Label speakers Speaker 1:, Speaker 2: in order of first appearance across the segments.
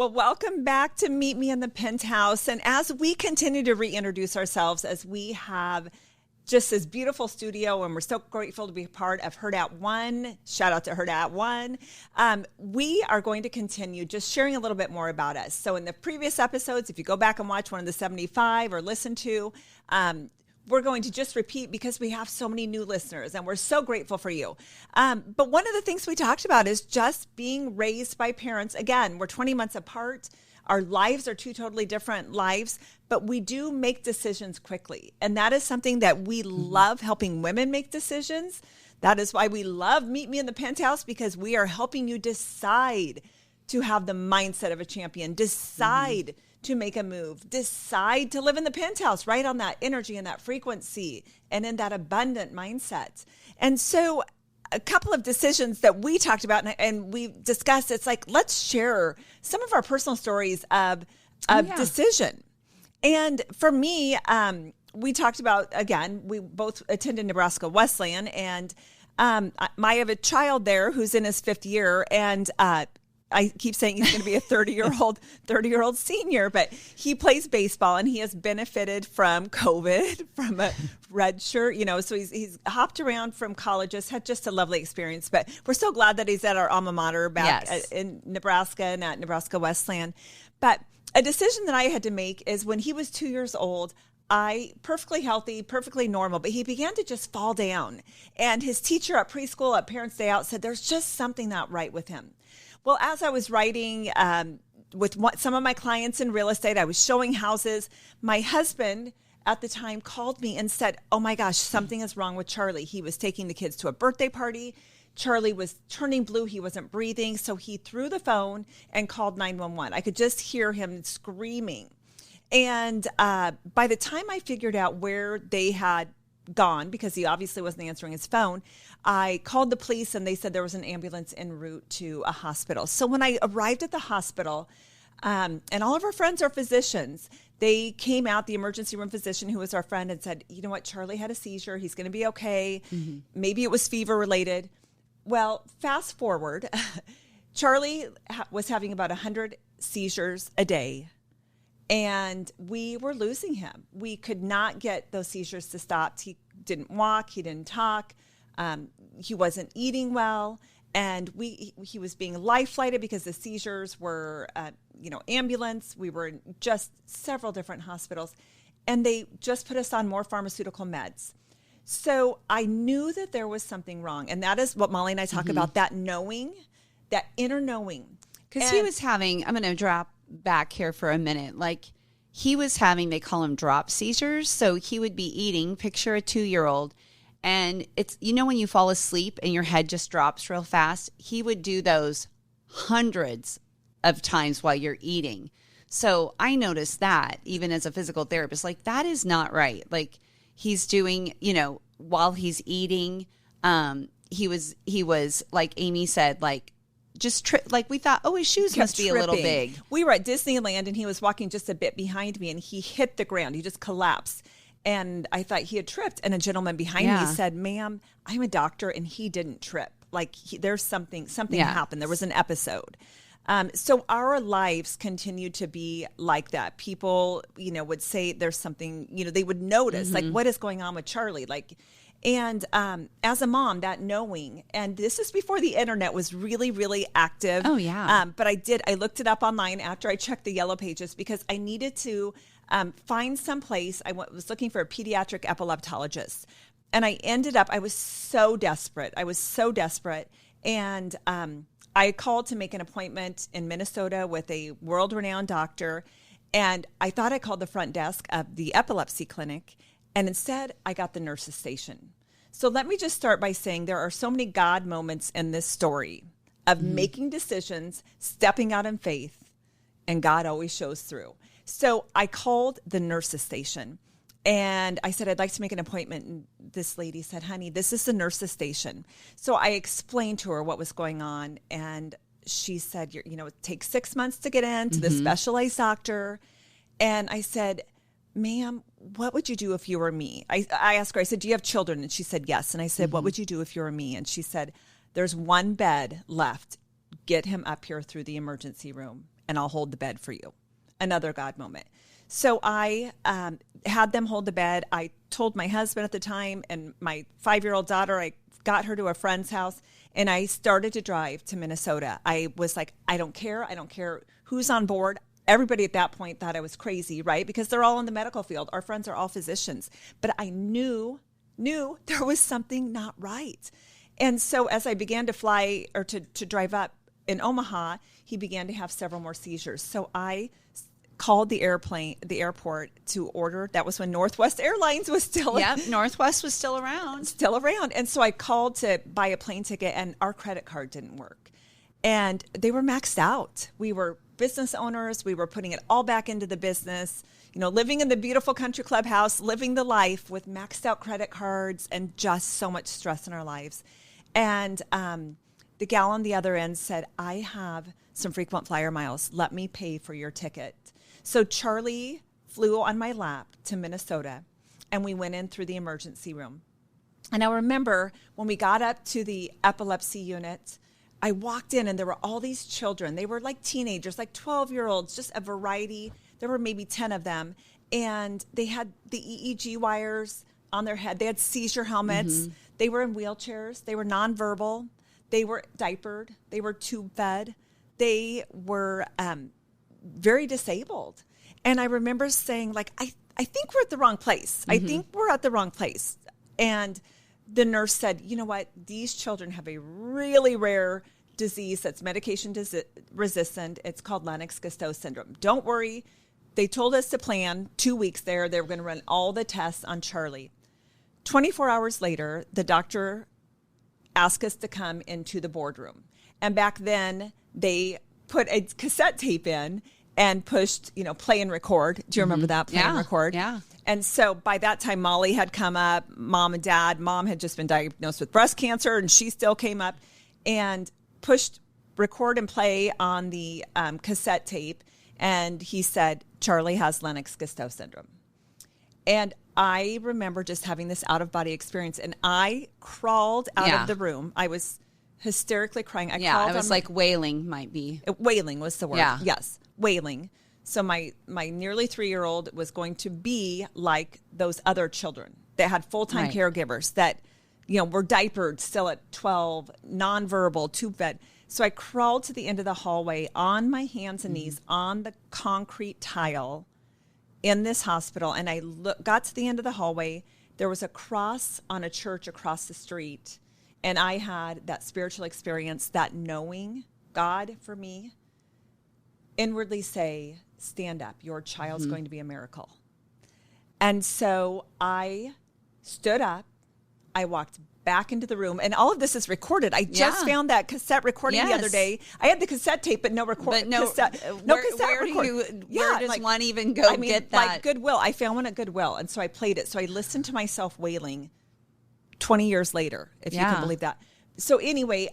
Speaker 1: Well, welcome back to Meet Me in the Penthouse. And as we continue to reintroduce ourselves, as we have just this beautiful studio, and we're so grateful to be a part of Herd at One. Shout out to Herd at One. We are going to continue just sharing a little bit more about us. So in the previous episodes, if you go back and watch one of the 75 or listen to, we're going to just repeat because we have so many new listeners and we're so grateful for you. But one of the things we talked about is just being raised by parents. Again, we're 20 months apart. Our lives are two totally different lives, but we do make decisions quickly. And that is something that we love, helping women make decisions. That is why we love Meet Me in the Penthouse, because we are helping you decide to have the mindset of a champion, decide to make a move, decide to live in the penthouse, right on that energy and that frequency and in that abundant mindset. And so a couple of decisions that we talked about and we discussed, it's like, let's share some of our personal stories of decision. And for me, we talked about, again, we both attended Nebraska Wesleyan, and I have a child there who's in his 5th year, and I keep saying he's going to be a 30-year-old senior, but he plays baseball and he has benefited from COVID, from a red shirt, so he's hopped around from colleges, had just a lovely experience, but we're so glad that he's at our alma mater back in Nebraska and at Nebraska Wesleyan. But a decision that I had to make is when he was 2 years old, perfectly healthy, perfectly normal, but he began to just fall down. And his teacher at preschool, at Parents' Day Out, said there's just something not right with him. Well, as I was writing with some of my clients in real estate, I was showing houses. My husband at the time called me and said, oh my gosh, something is wrong with Charlie. He was taking the kids to a birthday party. Charlie was turning blue. He wasn't breathing. So he threw the phone and called 911. I could just hear him screaming. And by the time I figured out where they had gone, because he obviously wasn't answering his phone, I called the police and they said there was an ambulance en route to a hospital. So when I arrived at the hospital, and all of our friends are physicians, they came out, the emergency room physician who was our friend, and said, you know what, Charlie had a seizure. He's going to be okay. Maybe it was fever related. Well, fast forward, Charlie was having about 100 seizures a day. And we were losing him. We could not get those seizures to stop. He didn't walk. He didn't talk. He wasn't eating well. And he was being life flighted because the seizures were, ambulance. We were in just several different hospitals. And they just put us on more pharmaceutical meds. So I knew that there was something wrong. And that is what Molly and I talk about, that knowing, that inner knowing.
Speaker 2: Because he was having, I'm going to drop back here for a minute, like he was having, they call them drop seizures. So he would be eating, picture a 2-year-old, and it's, when you fall asleep and your head just drops real fast, he would do those hundreds of times while you're eating. So I noticed that even as a physical therapist, like that is not right. Like he's doing, while he's eating, he was like Amy said, like just we thought, oh, his shoes must be a little big.
Speaker 1: We were at Disneyland and he was walking just a bit behind me and he hit the ground. He just collapsed. And I thought he had tripped. And a gentleman behind me said, ma'am, I'm a doctor and he didn't trip. Like there's something happened. There was an episode. So our lives continue to be like that. People, would say there's something, they would notice like what is going on with Charlie? And as a mom, that knowing, and this is before the internet was really, really active.
Speaker 2: Oh, yeah.
Speaker 1: But I looked it up online after I checked the yellow pages because I needed to find some place. I was looking for a pediatric epileptologist. And I was so desperate. And I called to make an appointment in Minnesota with a world-renowned doctor. And I thought I called the front desk of the epilepsy clinic. And instead, I got the nurse's station. So let me just start by saying there are so many God moments in this story of making decisions, stepping out in faith, and God always shows through. So I called the nurse's station, and I said, I'd like to make an appointment. And this lady said, honey, this is the nurse's station. So I explained to her what was going on, and she said, it takes 6 months to get in to the specialized doctor. And I said, ma'am, what would you do if you were me? I asked her, I said, do you have children? And she said, yes. And I said, what would you do if you were me? And she said, there's one bed left. Get him up here through the emergency room. and I'll hold the bed for you. Another God moment. So I had them hold the bed. I told my husband at the time and my 5-year-old daughter, I got her to a friend's house, and I started to drive to Minnesota. I was like, I don't care. I don't care who's on board. Everybody at that point thought I was crazy, right? Because they're all in the medical field. Our friends are all physicians. But I knew there was something not right. And so as I began to fly or to drive up in Omaha, he began to have several more seizures. So I called the airport to order. That was when Northwest Airlines was still
Speaker 2: Northwest was still around.
Speaker 1: And so I called to buy a plane ticket, and our credit card didn't work. And they were maxed out. We were business owners. We were putting it all back into the business, living in the beautiful country clubhouse, living the life with maxed out credit cards and just so much stress in our lives. And the gal on the other end said, I have some frequent flyer miles. Let me pay for your ticket. So Charlie flew on my lap to Minnesota, and we went in through the emergency room. And I remember when we got up to the epilepsy unit, I walked in and there were all these children. They were like teenagers, like 12-year-olds, just a variety. There were maybe 10 of them. And they had the EEG wires on their head. They had seizure helmets. Mm-hmm. They were in wheelchairs. They were nonverbal. They were diapered. They were tube fed. They were very disabled. And I remember saying, like, I think we're at the wrong place. Mm-hmm. I think we're at the wrong place. And the nurse said, you know what? These children have a really rare disease that's medication resistant. It's called Lennox-Gastaut syndrome. Don't worry. They told us to plan 2 weeks there. They were going to run all the tests on Charlie. 24 hours later, the doctor asked us to come into the boardroom. And back then, they put a cassette tape in and pushed, play and record. Do you remember that? Play and record?
Speaker 2: Yeah.
Speaker 1: And so by that time, Molly had come up, mom and dad. Mom had just been diagnosed with breast cancer, and she still came up and pushed record and play on the cassette tape. And he said, Charlie has Lennox-Gastaut syndrome. And I remember just having this out-of-body experience, and I crawled out of the room. I was hysterically crying.
Speaker 2: I was like wailing might be.
Speaker 1: Wailing was the word.
Speaker 2: Yeah.
Speaker 1: Yes, wailing. So my nearly 3-year-old was going to be like those other children that had full-time caregivers that, were diapered still at 12, nonverbal, tube fed. So I crawled to the end of the hallway on my hands and knees on the concrete tile in this hospital. And I got to the end of the hallway. There was a cross on a church across the street. And I had that spiritual experience, that knowing God for me, inwardly say, stand up. Your child's going to be a miracle. And so I stood up. I walked back into the room. And all of this is recorded. I just found that cassette recording the other day. I had the cassette tape, but no cassette.
Speaker 2: Where does one even go get that?
Speaker 1: Like Goodwill. I found one at Goodwill. And so I played it. So I listened to myself wailing 20 years later, if you can believe that. So anyway,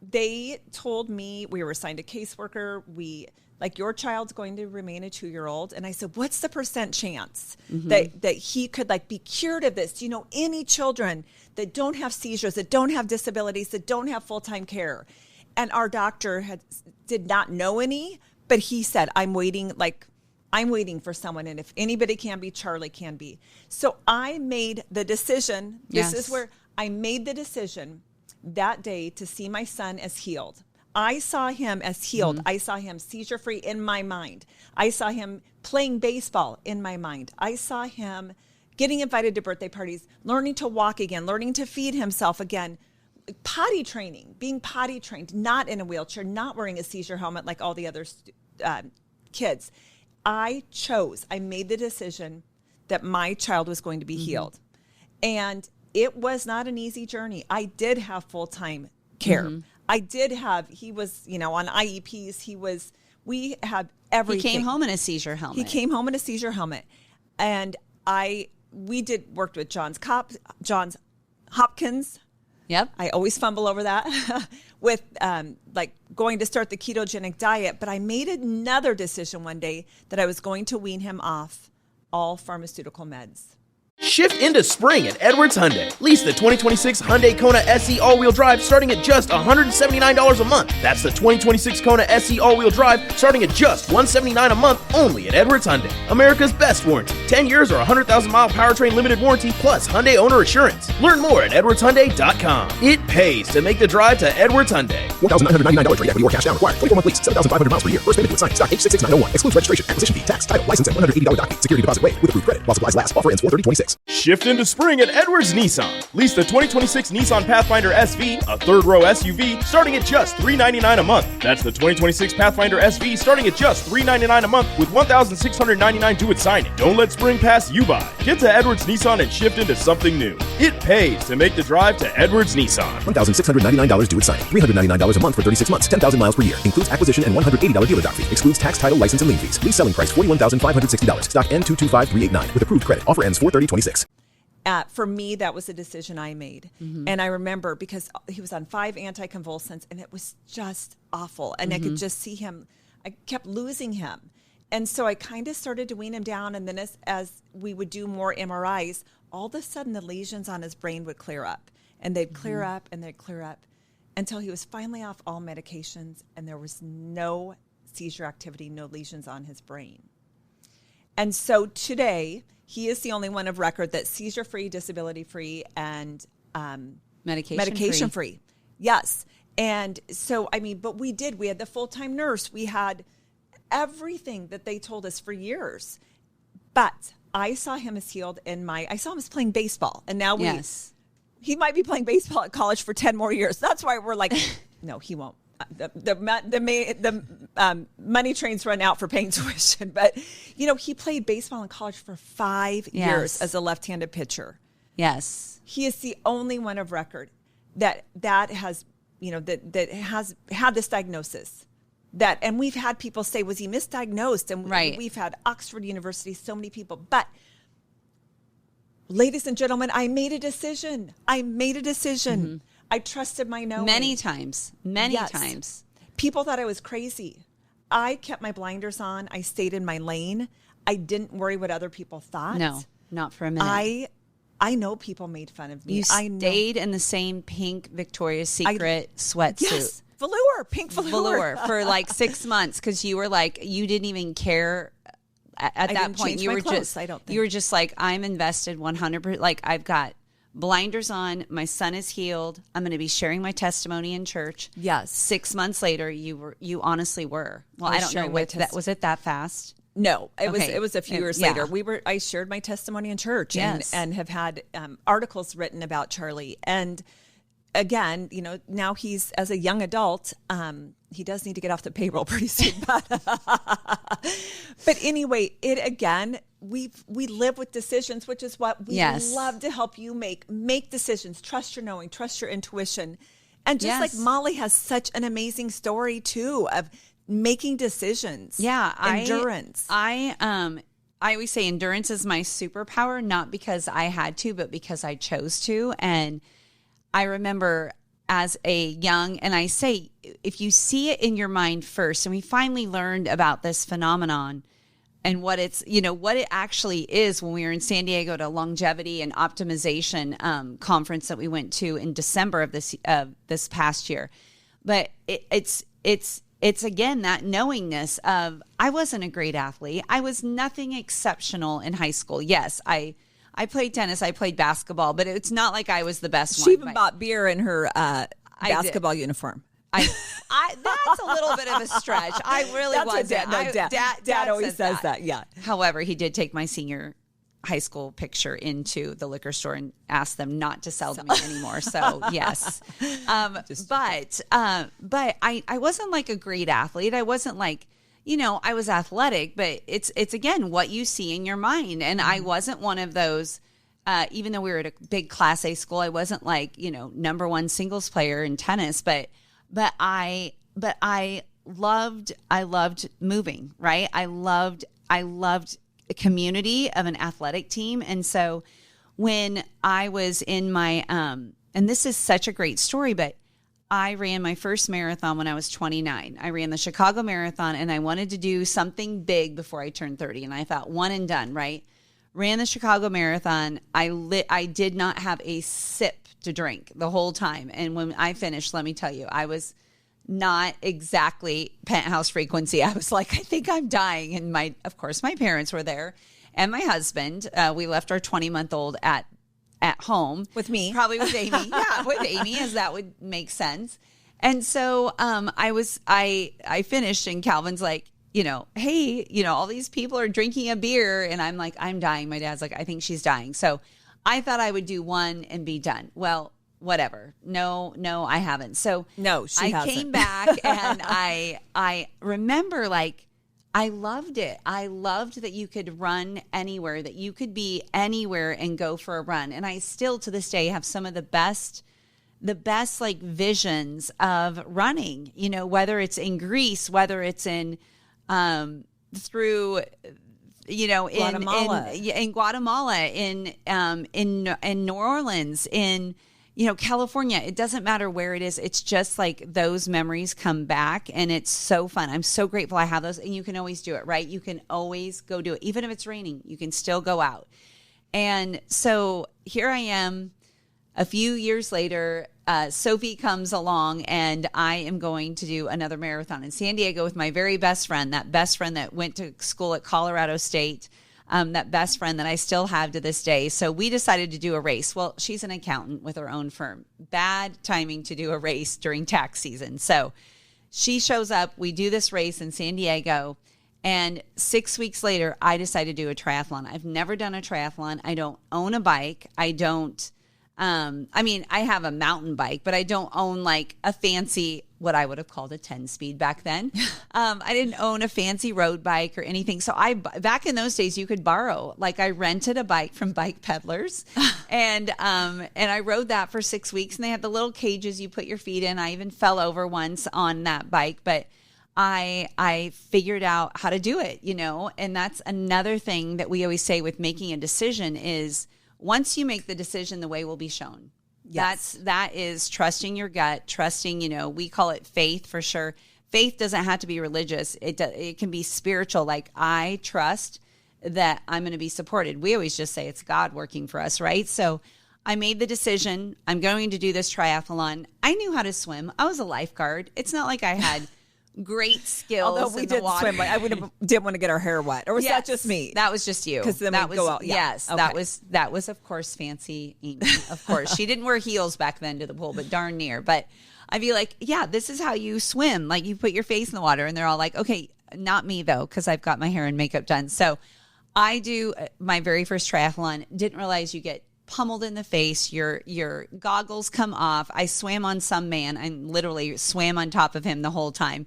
Speaker 1: they told me, we were assigned a caseworker. Your child's going to remain a 2-year-old. And I said, what's the % chance that he could be cured of this? Do you know any children that don't have seizures, that don't have disabilities, that don't have full-time care? And our doctor did not know any, but he said, I'm waiting for someone. And if anybody can be, Charlie can be. So I made the decision. This is where I made the decision that day to see my son as healed. I saw him as healed. I saw him seizure-free in my mind. I saw him playing baseball in my mind. I saw him getting invited to birthday parties, learning to walk again, learning to feed himself again, potty training, being potty trained, not in a wheelchair, not wearing a seizure helmet like all the other kids. I made the decision that my child was going to be healed. And it was not an easy journey. I did have full-time care. He was, on IEPs. We had everything.
Speaker 2: He came home in a seizure helmet.
Speaker 1: And worked with Johns Hopkins.
Speaker 2: Yep.
Speaker 1: I always fumble over that with going to start the ketogenic diet. But I made another decision one day that I was going to wean him off all pharmaceutical meds.
Speaker 3: Shift into spring at Edwards Hyundai. Lease the 2026 Hyundai Kona SE all-wheel drive starting at just $179 a month. That's the 2026 Kona SE all-wheel drive starting at just $179 a month only at Edwards Hyundai. America's best warranty. 10 years or 100,000-mile powertrain limited warranty plus Hyundai owner assurance. Learn more at edwardshyundai.com. It pays to make the drive to Edwards Hyundai.
Speaker 4: $4,999 trade equity or cash down required. 24-month lease. 7,500 miles per year. First payment with signing. Stock H66901. Excludes registration, acquisition fee, tax, title, license, and $180 doc fee. Security deposit waived with approved credit. While supplies last. Offer ends 4/30/26.
Speaker 3: Shift into spring at Edwards Nissan. Lease the 2026 Nissan Pathfinder SV, a third-row SUV, starting at just $399 a month. That's the 2026 Pathfinder SV starting at just $399 a month with $1,699 due at signing. Don't let spring pass you by. Get to Edwards Nissan and shift into something new. It pays to make the drive to Edwards Nissan.
Speaker 4: $1,699 due at signing. $399 a month for 36 months. 10,000 miles per year. Includes acquisition and $180 dealer doc fee. Excludes tax, title, license, and lien fees. Lease selling price $41,560. Stock N225389 with approved credit. Offer ends 4/30/26.
Speaker 1: For me, that was a decision I made. And I remember because he was on 5 anticonvulsants and it was just awful. And I could just see him, I kept losing him. And so I kind of started to wean him down. And then as we would do more MRIs, all of a sudden the lesions on his brain would clear up. And they'd clear up and they'd clear up until he was finally off all medications and there was no seizure activity, no lesions on his brain. And so today, he is the only one of record that's seizure-free, disability-free, and medication-free. Yes. And so, I mean, but we had the full-time nurse. We had everything that they told us for years. But I saw him as healed I saw him as playing baseball. And now he might be playing baseball at college for 10 more years. That's why we're like, no, he won't. The money trains run out for paying tuition, but he played baseball in college for 5 years as a left-handed pitcher.
Speaker 2: Yes,
Speaker 1: he is the only one of record that has that has had this diagnosis. And we've had people say, was he misdiagnosed? And we've had Oxford University, so many people. But ladies and gentlemen, I made a decision. I trusted my knowing.
Speaker 2: Many times.
Speaker 1: People thought I was crazy. I kept my blinders on. I stayed in my lane. I didn't worry what other people thought.
Speaker 2: No, not for a minute.
Speaker 1: I know people made fun of me.
Speaker 2: You stayed in the same pink Victoria's Secret sweatsuit.
Speaker 1: Yes, pink velour.
Speaker 2: For like 6 months because you were like, you didn't even care at that point. You were just like, I'm invested 100%. Like I've got blinders on. My son is healed. I'm going to be sharing my testimony in church.
Speaker 1: Yes.
Speaker 2: 6 months later, you honestly were. Well, I don't know what that was. It that fast?
Speaker 1: No, it was a few years later. I shared my testimony in church and have had articles written about Charlie. And again, now he's as a young adult, he does need to get off the payroll pretty soon. But anyway, we live with decisions, which is what we love to help you make decisions. Trust your knowing, trust your intuition. And just like Molly has such an amazing story too of making decisions.
Speaker 2: Yeah.
Speaker 1: Endurance.
Speaker 2: I always say endurance is my superpower, not because I had to, but because I chose to. And I remember as a young, and I say, if you see it in your mind first, and we finally learned about this phenomenon and what it's, what it actually is when we were in San Diego at a longevity and optimization conference that we went to in December of this past year. But it's again, that knowingness of, I wasn't a great athlete. I was nothing exceptional in high school. Yes, I played tennis, I played basketball, but it's not like I was the best one.
Speaker 1: She even bought beer in her basketball uniform.
Speaker 2: That's a little bit of a stretch. I really wasn't.
Speaker 1: Dad always says that. Yeah.
Speaker 2: However, he did take my senior high school picture into the liquor store and asked them not to sell to me anymore. So yes. But I wasn't like a great athlete. I wasn't like, I was athletic, but it's again, what you see in your mind. And I wasn't one of those, even though we were at a big Class A school, I wasn't like, number one singles player in tennis, but I loved moving, right? I loved a community of an athletic team. And so when I was in my, and this is such a great story, but I ran my first marathon when I was 29. I ran the Chicago Marathon and I wanted to do something big before I turned 30. And I thought one and done, right? ran the Chicago Marathon. I did not have a sip to drink the whole time. And when I finished, let me tell you, I was not exactly Penthouse frequency. I was like, I think I'm dying. And of course, my parents were there and my husband. We left our 20-month-old at home.
Speaker 1: With me.
Speaker 2: Probably with Amy. Yeah, with Amy, as that would make sense. And so I finished and Calvin's like, hey, all these people are drinking a beer. And I'm like, I'm dying. My dad's like, I think she's dying. So I thought I would do one and be done. Well, whatever. No, I haven't. So
Speaker 1: no, she hasn't.
Speaker 2: Came back and I remember like, I loved it. I loved that you could run anywhere, that you could be anywhere and go for a run. And I still to this day have some of the best like visions of running, whether it's in Greece, whether it's in through
Speaker 1: Guatemala.
Speaker 2: in Guatemala, in New Orleans, in California. It doesn't matter where it is. It's just like those memories come back and it's so fun. I'm so grateful I have those, and you can always do it, right? You can always go do it. Even if it's raining, you can still go out. And so here I am a few years later. Sophie comes along and I am going to do another marathon in San Diego with my very best friend, that went to school at Colorado State, that best friend that I still have to this day. So we decided to do a race. Well, she's an accountant with her own firm. Bad timing to do a race during tax season. So she shows up, we do this race in San Diego, and 6 weeks later, I decided to do a triathlon. I've never done a triathlon. I don't own a bike. I have a mountain bike, but I don't own like a fancy, what I would have called a 10-speed back then. I didn't own a fancy road bike or anything. So back in those days, you could borrow. Like I rented a bike from bike peddlers and I rode that for 6 weeks, and they had the little cages you put your feet in. I even fell over once on that bike, but I figured out how to do it, and that's another thing that we always say with making a decision is, once you make the decision, the way will be shown.
Speaker 1: Yes.
Speaker 2: That is trusting your gut, trusting, we call it faith for sure. Faith doesn't have to be religious. It can be spiritual. Like I trust that I'm going to be supported. We always just say it's God working for us, right? So I made the decision. I'm going to do this triathlon. I knew how to swim. I was a lifeguard. It's not like I had great skills.
Speaker 1: Although we
Speaker 2: in the
Speaker 1: did
Speaker 2: water.
Speaker 1: swim, I didn't want to get our hair wet. Or was that just me?
Speaker 2: That was just you.
Speaker 1: Because then
Speaker 2: that
Speaker 1: we'd
Speaker 2: was,
Speaker 1: go out. Yeah.
Speaker 2: Yes,
Speaker 1: Okay.
Speaker 2: that was of course fancy Amy. Of course, she didn't wear heels back then to the pool, but darn near. But I'd be like, yeah, this is how you swim. Like you put your face in the water, and they're all like, okay, not me though, because I've got my hair and makeup done. So I do my very first triathlon. Didn't realize you get pummeled in the face. Your goggles come off. I swam on some man. I literally swam on top of him the whole time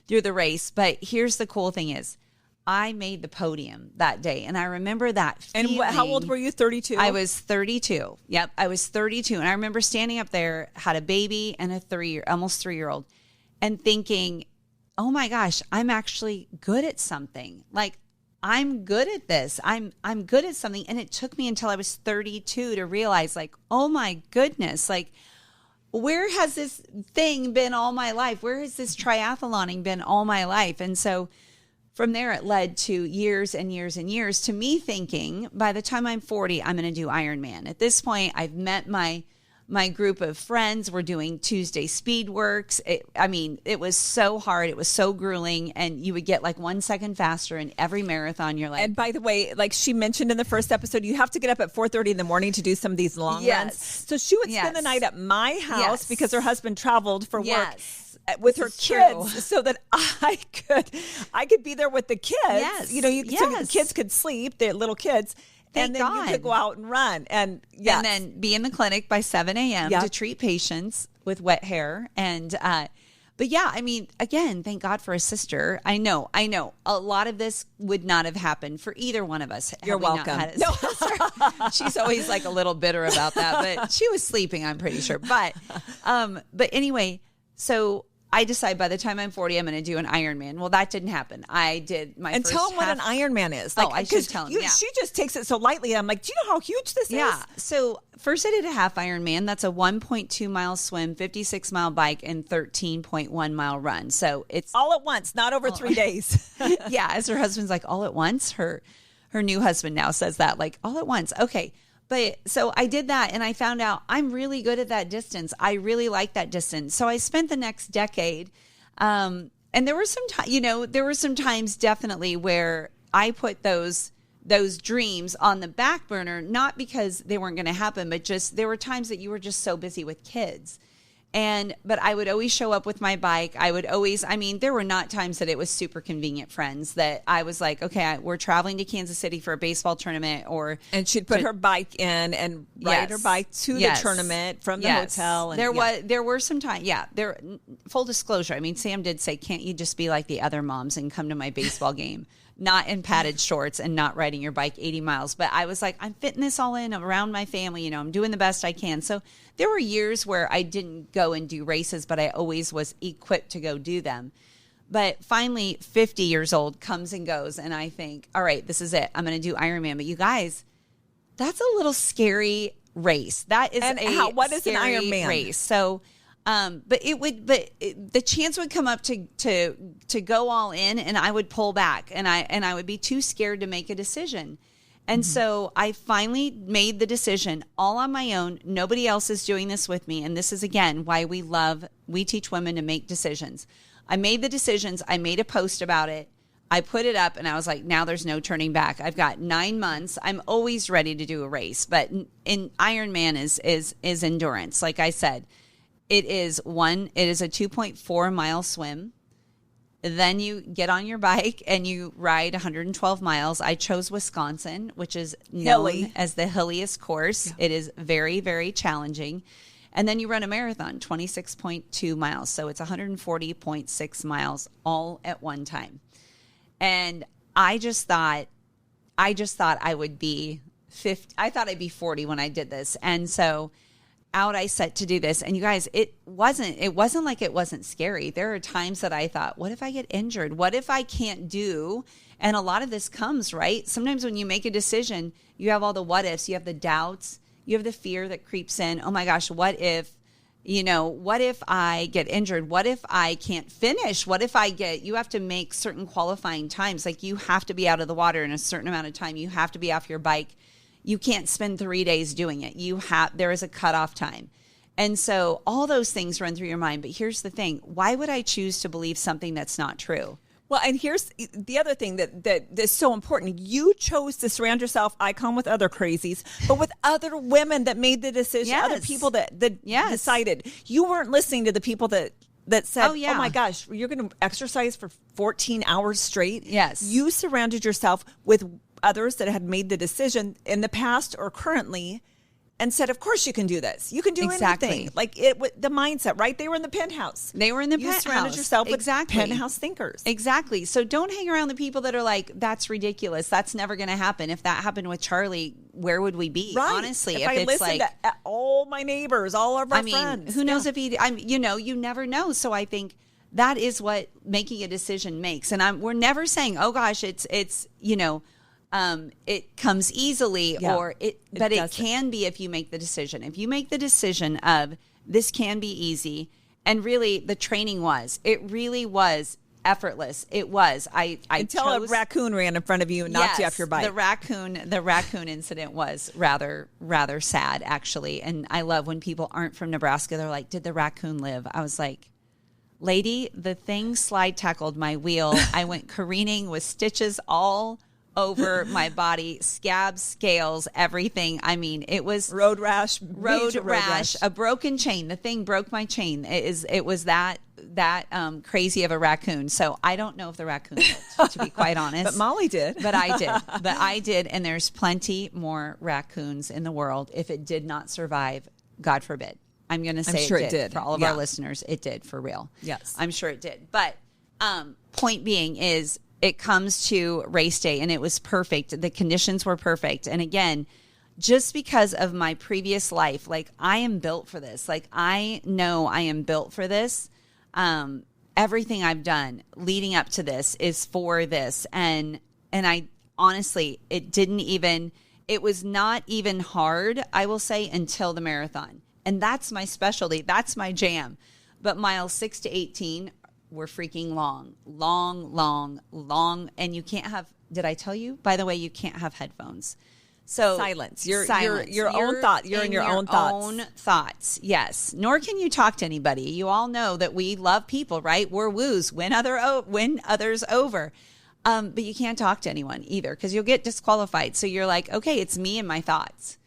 Speaker 2: through the race. But here's the cool thing is I made the podium that day. And I remember that feeling.
Speaker 1: And how old were you? 32?
Speaker 2: I was 32. Yep. I was 32. And I remember standing up there, had a baby and a almost 3-year-old, and thinking, oh my gosh, I'm actually good at something. Like I'm good at this. I'm good at something. And it took me until I was 32 to realize like, oh my goodness, like where has this thing been all my life? Where has this triathloning been all my life? And so from there, it led to years and years and years to me thinking, by the time I'm 40, I'm going to do Ironman. At this point, I've met my group of friends. We're doing Tuesday Speedworks. It was so hard. It was so grueling. And you would get like 1 second faster in every marathon. You're like,
Speaker 1: and by the way, like she mentioned in the first episode, you have to get up at 4:30 in the morning to do some of these long runs. So she would spend the night at my house because her husband traveled for work with her kids, so that I could be there with the kids.
Speaker 2: Yes.
Speaker 1: So the kids could sleep, the little kids.
Speaker 2: Thank
Speaker 1: and then
Speaker 2: God.
Speaker 1: you could go out and run. And
Speaker 2: then be in the clinic by 7 a.m. to treat patients with wet hair. And, but yeah, again, thank God for a sister. I know. A lot of this would not have happened for either one of us.
Speaker 1: You're welcome.
Speaker 2: No. She's always like a little bitter about that, but she was sleeping, I'm pretty sure. But anyway, so I decide by the time I'm 40, I'm going to do an Ironman. Well, that didn't happen. I did my
Speaker 1: and
Speaker 2: first
Speaker 1: tell them what an Ironman is.
Speaker 2: Like, I should tell them.
Speaker 1: She just takes it so lightly. I'm like, do you know how huge this is?
Speaker 2: Yeah. So first I did a half Ironman. That's a 1.2 mile swim, 56 mile bike, and 13.1 mile run. So it's
Speaker 1: all at once, not over 3 days.
Speaker 2: Yeah. As her husband's like, all at once, her her new husband now says that like all at once. Okay. But so I did that and I found out I'm really good at that distance. I really like that distance. So I spent the next decade. And there were some times definitely where I put those dreams on the back burner, not because they weren't going to happen, but just there were times that you were just so busy with kids. But I would always show up with my bike. There were not times that it was super convenient, friends, that I was like, okay, we're traveling to Kansas City for a baseball tournament
Speaker 1: and she'd put her bike in and ride her bike to the tournament from the hotel. And
Speaker 2: there were some times. Yeah. Full disclosure. I mean, Sam did say, can't you just be like the other moms and come to my baseball game? Not in padded shorts and not riding your bike 80 miles. But I was like, I'm fitting this all in around my family. I'm doing the best I can. So there were years where I didn't go and do races, but I always was equipped to go do them. But finally, 50 years old comes and goes. And I think, all right, this is it. I'm going to do Ironman. But you guys, that's a little scary race. That is
Speaker 1: what is an Ironman
Speaker 2: race? So, the chance would come up to go all in, and I would pull back, and I would be too scared to make a decision. And so I finally made the decision all on my own. Nobody else is doing this with me. And this is, again, why we teach women to make decisions. I made the decisions. I made a post about it. I put it up and I was like, now there's no turning back. I've got 9 months. I'm always ready to do a race, but in Ironman is endurance. Like I said, it is a 2.4 mile swim. Then you get on your bike and you ride 112 miles. I chose Wisconsin, which is known as the hilliest course. Yeah. It is very, very challenging. And then you run a marathon, 26.2 miles. So it's 140.6 miles all at one time. And I just thought I would be 50. I thought I'd be 40 when I did this. And so out I set to do this. And you guys, it wasn't like it wasn't scary. There are times that I thought, what if I get injured? What if I can't do? And a lot of this comes, right? Sometimes when you make a decision, you have all the what ifs, you have the doubts, you have the fear that creeps in. Oh my gosh, what if I get injured? What if I can't finish? You have to make certain qualifying times. Like you have to be out of the water in a certain amount of time. You have to be off your bike. You can't spend 3 days doing it. There is a cutoff time. And so all those things run through your mind. But here's the thing. Why would I choose to believe something that's not true?
Speaker 1: Well, and here's the other thing that is so important. You chose to surround yourself, Icon, with other crazies, but with other women that made the decision, other people that decided. You weren't listening to the people that said, oh my gosh, you're going to exercise for 14 hours straight.
Speaker 2: Yes.
Speaker 1: You surrounded yourself with others that had made the decision in the past or currently and said, of course you can do this. You can do anything. Like the mindset, right? They were in the Penthouse.
Speaker 2: You
Speaker 1: surrounded yourself with Penthouse thinkers.
Speaker 2: Exactly. So don't hang around the people that are like, that's ridiculous. That's never going to happen. If that happened with Charlie, where would we be?
Speaker 1: Right.
Speaker 2: Honestly,
Speaker 1: if I listened to all my neighbors, all of our friends.
Speaker 2: Who knows if you never know. So I think that is what making a decision makes. And we're never saying, oh gosh, it's it comes easily but it can be if you make the decision. If you make the decision of this can be easy, and really the training really was effortless. It was. Until
Speaker 1: a raccoon ran in front of you and knocked you off your bike.
Speaker 2: The raccoon incident was rather sad, actually. And I love when people aren't from Nebraska. They're like, did the raccoon live? I was like, lady, the thing slide tackled my wheel. I went careening with stitches all over my body, scabs, scales, everything. I mean, it was
Speaker 1: road rash,
Speaker 2: a broken chain. The thing broke my chain. It was that crazy of a raccoon. So I don't know if the raccoon lived, to be quite honest.
Speaker 1: But Molly did.
Speaker 2: But I did. And there's plenty more raccoons in the world. If it did not survive, God forbid. I'm going to say it did. For all of our listeners, it did, for real.
Speaker 1: Yes.
Speaker 2: I'm sure it did. But point being is, it comes to race day and it was perfect. The conditions were perfect. And again, just because of my previous life, like I am built for this. Like I know I am built for this. Everything I've done leading up to this is for this. And I honestly, it was not even hard, I will say, until the marathon. And that's my specialty. That's my jam. But miles 6 to 18 were freaking long. And you can't have did I tell you? By the way, you can't have headphones. So
Speaker 1: silence.
Speaker 2: Silence.
Speaker 1: Your own thought. You're in your own thoughts.
Speaker 2: Own thoughts. Yes. Nor can you talk to anybody. You all know that we love people, right? We're woos. Win others over. But you can't talk to anyone either because you'll get disqualified. So you're like, okay, it's me and my thoughts.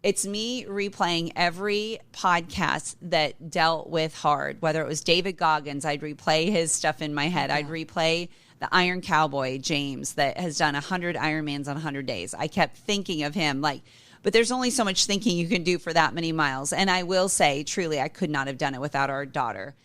Speaker 2: It's me replaying every podcast that dealt with hard, whether it was David Goggins. I'd replay his stuff in my head. I'd replay the Iron Cowboy, James, that has done 100 Ironmans on 100 days. I kept thinking of him but there's only so much thinking you can do for that many miles. And I will say, truly, I could not have done it without our daughter,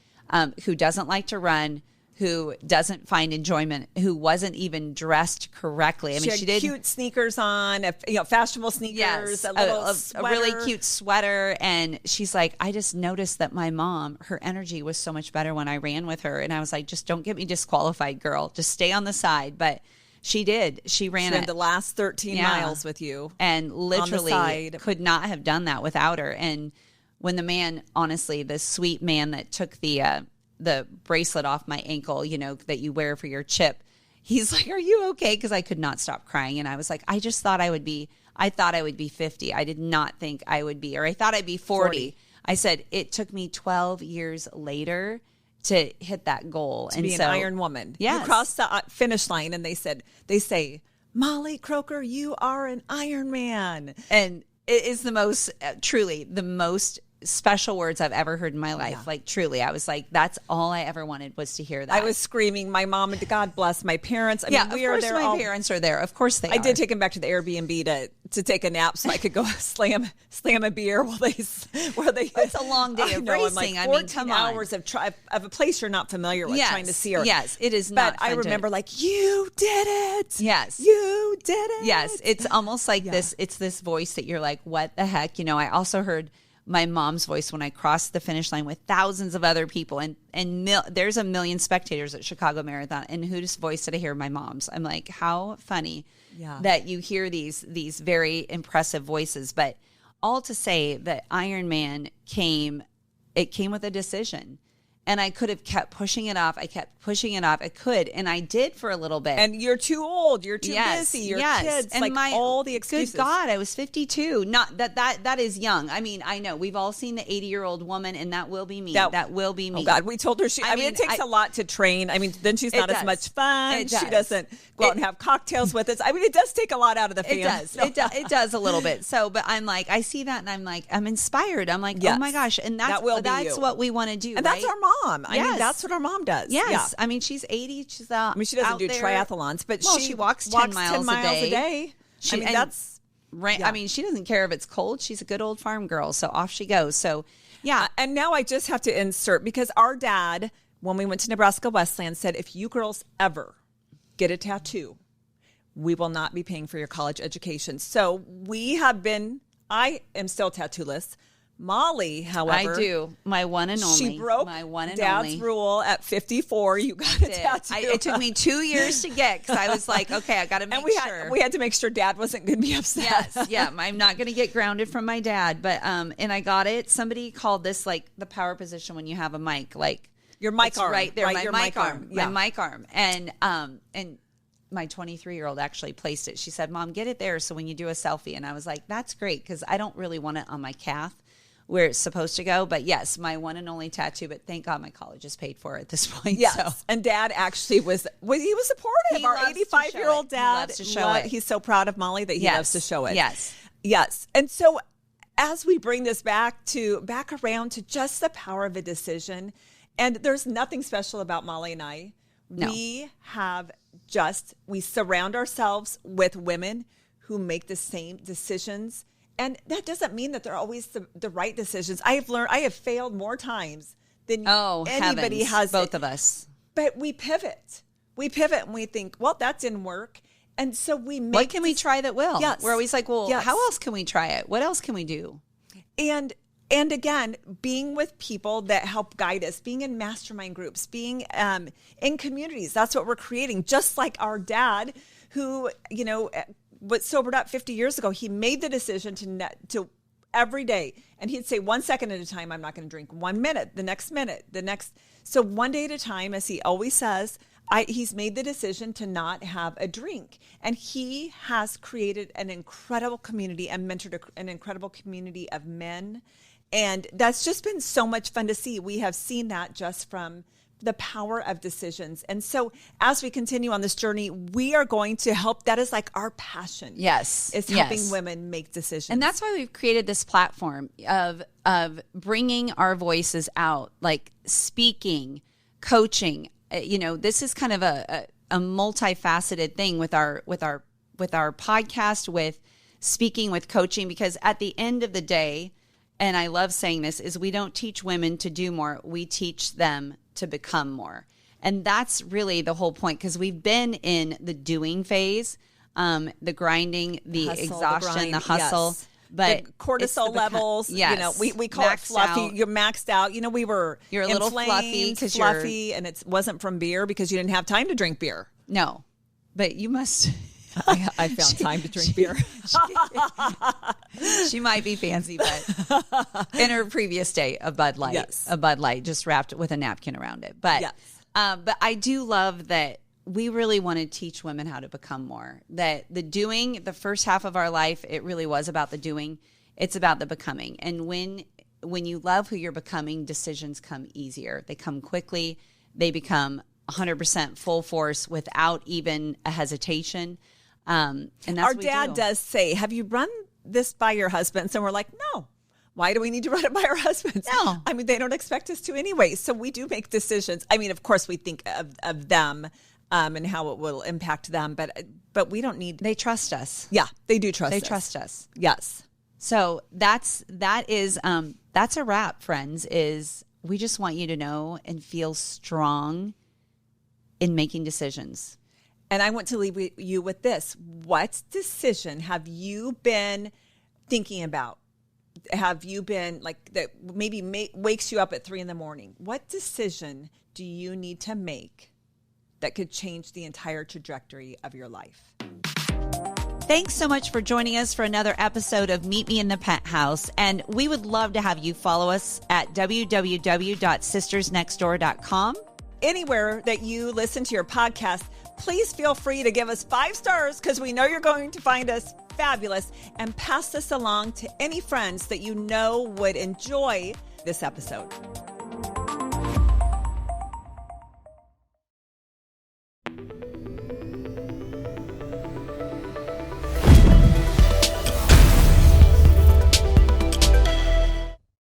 Speaker 2: who doesn't like to run, who doesn't find enjoyment, who wasn't even dressed correctly. I mean,
Speaker 1: she did cute sneakers on, fashionable sneakers,
Speaker 2: yes, a really cute sweater. And she's like, I just noticed that my mom, her energy was so much better when I ran with her. And I was like, just don't get me disqualified, girl. Just stay on the side. But she did. She ran
Speaker 1: the last 13 miles with you.
Speaker 2: And literally could not have done that without her. And when the man, honestly, the sweet man that took the bracelet off my ankle, that you wear for your chip, he's like, are you okay? Because I could not stop crying. And I was like, I thought I would be 50. I did not think I would be, or I thought I'd be 40. I said, it took me 12 years later to hit that goal.
Speaker 1: To be an Iron Woman.
Speaker 2: Yes.
Speaker 1: You crossed the finish line and they say, Molly Croker, you are an Iron Man.
Speaker 2: And it is truly the most special words I've ever heard in my life.
Speaker 1: Yeah.
Speaker 2: Like, truly, I was like, that's all I ever wanted was to hear that.
Speaker 1: I was screaming. My mom, God bless my parents.
Speaker 2: Of course my parents are there. Of course they are.
Speaker 1: I did take them back to the Airbnb to take a nap so I could go slam a beer while they.
Speaker 2: It's a long day of racing.
Speaker 1: Like 14 hours of a place you're not familiar with, trying to see her.
Speaker 2: Yes, it is not.
Speaker 1: But I remember, you did it.
Speaker 2: Yes,
Speaker 1: you did it.
Speaker 2: Yes, it's almost like this. It's this voice that you're like, what the heck? I also heard my mom's voice when I crossed the finish line with thousands of other people, and there's 1 million spectators at Chicago Marathon, and whose voice did I hear? My mom's. I'm like, how funny that you hear these very impressive voices. But all to say that Ironman came with a decision. And I could have kept pushing it off. I kept pushing it off. I could, and I did for a little bit.
Speaker 1: And you're too old. You're too busy. Your kids. And all the excuses.
Speaker 2: Good God, I was 52. Not that is young. I mean, I know we've all seen the 80-year-old woman, and that will be me. That will be me.
Speaker 1: Oh God, we told her it takes a lot to train. I mean, then she's not as much fun. She doesn't go out and have cocktails with us. I mean, it does take a lot out of the family.
Speaker 2: It does. It does a little bit. So, but I'm like, I see that, and I'm like, I'm inspired. I'm like, oh my gosh, and that's what we want to do.
Speaker 1: And that's our mom. I mean, that's what our mom does.
Speaker 2: Yes.
Speaker 1: Yeah.
Speaker 2: I mean, she's 80. She's out.
Speaker 1: I mean, she doesn't do triathlons, but she
Speaker 2: walks 10 miles a day.
Speaker 1: I mean, that's.
Speaker 2: I mean, she doesn't care if it's cold. She's a good old farm girl. So off she goes. So, yeah.
Speaker 1: And now I just have to insert, because our dad, when we went to Nebraska Westland, said, if you girls ever get a tattoo, we will not be paying for your college education. So I am still tattooless. Molly, however,
Speaker 2: I do. My one and only.
Speaker 1: She broke
Speaker 2: my one and
Speaker 1: Dad's
Speaker 2: only
Speaker 1: rule at 54. You got a tattoo.
Speaker 2: It took me 2 years to get, because I was like, okay, I got to make sure.
Speaker 1: We had to make sure Dad wasn't going to be upset.
Speaker 2: Yes, yeah. I'm not going to get grounded from my dad. But and I got it. Somebody called this like the power position when you have a mic, like
Speaker 1: your mic arm,
Speaker 2: right there.
Speaker 1: Right,
Speaker 2: my mic arm.
Speaker 1: Yeah.
Speaker 2: My mic arm. And my 23-year-old actually placed it. She said, "Mom, get it there so when you do a selfie." And I was like, "That's great," because I don't really want it on my calf where it's supposed to go. But yes, my one and only tattoo, but thank God my college is paid for at this point.
Speaker 1: Yes.
Speaker 2: So.
Speaker 1: And Dad actually was supportive. Our 85-year-old dad.
Speaker 2: He loves to show it.
Speaker 1: He's so proud of Molly that he loves to show it.
Speaker 2: Yes.
Speaker 1: Yes. And so as we bring this back around to just the power of a decision, and there's nothing special about Molly and I.
Speaker 2: No.
Speaker 1: We surround ourselves with women who make the same decisions. And that doesn't mean that they're always the right decisions. I have failed more times than anybody has.
Speaker 2: Both of us.
Speaker 1: But we pivot. And we think, well, that didn't work. And so we make
Speaker 2: what can we try that will?
Speaker 1: Yes.
Speaker 2: We're always like, well,
Speaker 1: yes.
Speaker 2: How else can we try it? What else can we do?
Speaker 1: And again, being with people that help guide us, being in mastermind groups, being in communities. That's what we're creating. Just like our dad, who, was sobered up 50 years ago. He made the decision to every day, and he'd say 1 second at a time, I'm not going to drink. 1 minute, the next minute, the next. So one day at a time, as he always says, he's made the decision to not have a drink. And he has created an incredible community and mentored an incredible community of men. And that's just been so much fun to see. We have seen that just from the power of decisions. And so as we continue on this journey, we are going to help. That is like our passion.
Speaker 2: Yes.
Speaker 1: Is helping women make decisions.
Speaker 2: And that's why we've created this platform of bringing our voices out, like speaking, coaching. This is kind of a multifaceted thing with our podcast, with speaking, with coaching, because at the end of the day, and I love saying this, is we don't teach women to do more. We teach them to become more. And that's really the whole point, because we've been in the doing phase, the grinding, the exhaustion, the hustle.
Speaker 1: Yes.
Speaker 2: But
Speaker 1: the cortisol levels,
Speaker 2: yes,
Speaker 1: we call it fluffy.
Speaker 2: Out.
Speaker 1: You're maxed out. You're
Speaker 2: a little fluffy,
Speaker 1: and it wasn't from beer because you didn't have time to drink beer.
Speaker 2: No, but you must.
Speaker 1: I found time to drink beer.
Speaker 2: She might be fancy, but in her previous day, a Bud Light, just wrapped with a napkin around it. But, but I do love that we really want to teach women how to become more. That the doing, the first half of our life, it really was about the doing. It's about the becoming. And when you love who you're becoming, decisions come easier. They come quickly. They become 100% full force without even a hesitation. And that's
Speaker 1: our dad does say, have you run this by your husbands? And we're like, no. Why do we need to run it by our husbands?
Speaker 2: No.
Speaker 1: I mean, they don't expect us to anyway. So we do make decisions. I mean, of course, we think of them and how it will impact them, but we don't need.
Speaker 2: They trust us.
Speaker 1: Yeah, they do trust us.
Speaker 2: They trust us.
Speaker 1: Yes.
Speaker 2: So that's a wrap, friends. Is we just want you to know and feel strong in making decisions.
Speaker 1: And I want to leave you with this. What decision have you been thinking about? Have you been that maybe wakes you up at 3 a.m? What decision do you need to make that could change the entire trajectory of your life?
Speaker 2: Thanks so much for joining us for another episode of Meet Me in the Penthouse. And we would love to have you follow us at www.sistersnextdoor.com.
Speaker 1: Anywhere that you listen to your podcast, please feel free to give us 5 stars, because we know you're going to find us fabulous, and pass this along to any friends that you know would enjoy this episode.